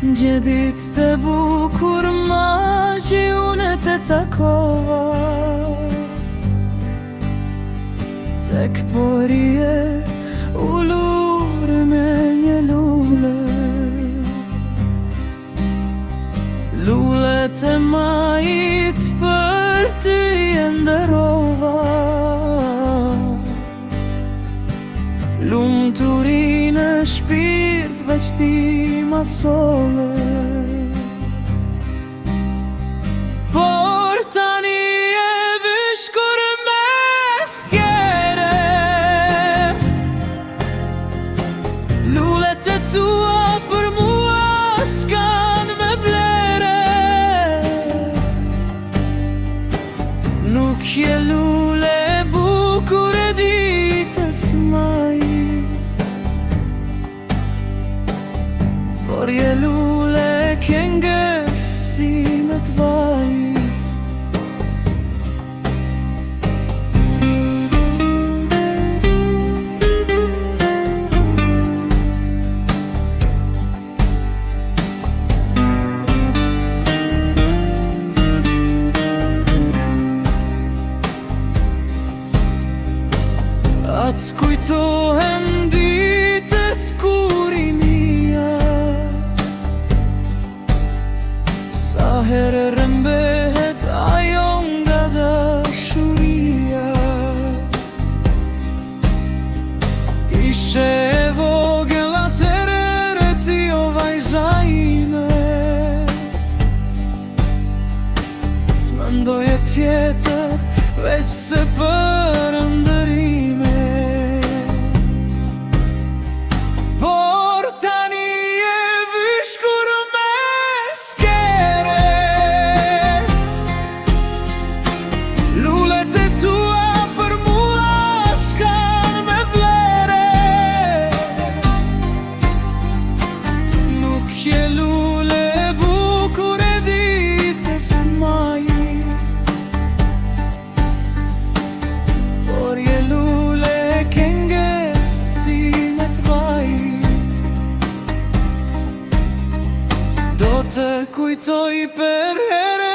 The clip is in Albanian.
Gjedit të bukur ma që unë të takova tek porije ullur me një lule. Lullet e majit për ty e ndërova, lumëturin e shpirt veç ti ma sole. Por tani e vishkur me skere, lullet e tua për mua s'kan me vlere. Nuk je lule bukur e ditës majit, por je lule këngës si me t'vajit. Atë kujtohen ditët kur i mia, sa herë rëmbehet ajo nga dashuria. Ishe e vogël atëherë ti o vajza ime, s'mendoje tjetër veç se për ndërime. Por tani e vishkur me skere, lullet e tua për mua s'kan me vlere. Nuk je lule bukur e ditës majit, por je lule këngës si me t'vajit. Do të kujtoj për herë